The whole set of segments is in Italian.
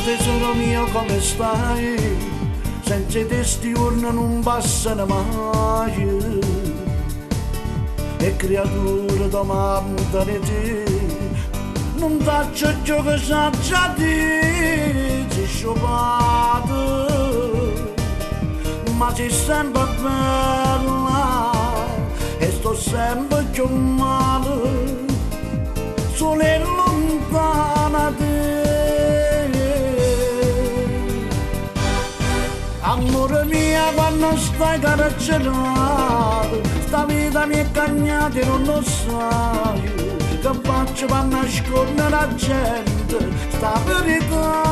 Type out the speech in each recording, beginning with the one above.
tesoro mio come stai? Senza te sti giorni non passano mai. E creatura domandane te, non faccio ciò che sa già te, sei sciopata, ma sei sempre bella e sto sempre più male, solo e lontana te. Amore mio, quando stai carcerato, sta vita mi è cagnata e non lo sai, che faccio per nascondere la gente, sta verità.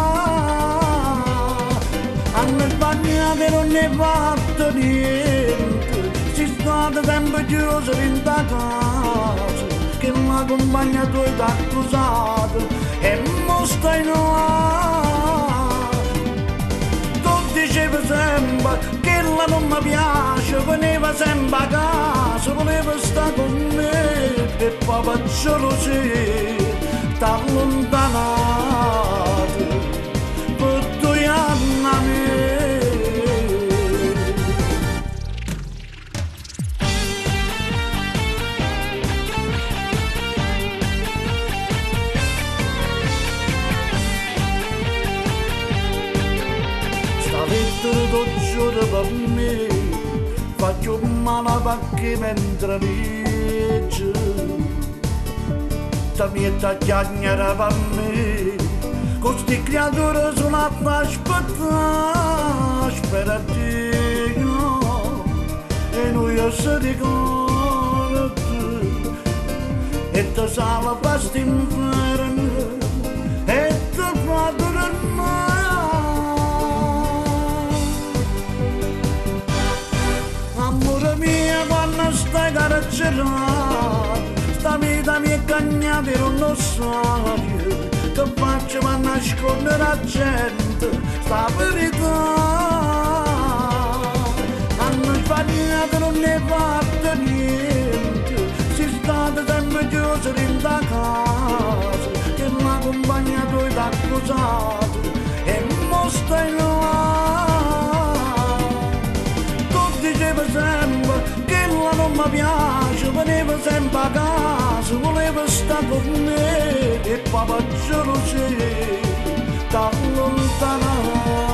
Hanno sbagliato e non ne fatto niente, si state sempre chiuso in da casa, che la compagna tua ti ha accusato e mo stai là. Diceva sempre che la non mi piace, veniva sempre a casa, voleva stare con me e poi faccio così, t'ha allontanato per 2 anni a me. Tutto giuro per me, faccio male perché mentre legge, da mia tagliagnera per me, queste creature sono a aspettare, spera Dio, e noi si ricorda, e ti sale questo inferno, e ti fa tornare. Amore mio, quando stai carcerato, sta vita mi è cagnata e non lo sai, che faccio per nascondere la gente, sta verità. Hanno sbagliato e non ne fatto niente, si state sempre chiusi in da casa, che la compagna tua ti ha accusato e mo stai là. Diceva sempre che la non mi piace, veniva sempre a casa, voleva stare con me e poi faccio così, t'ha allontanato.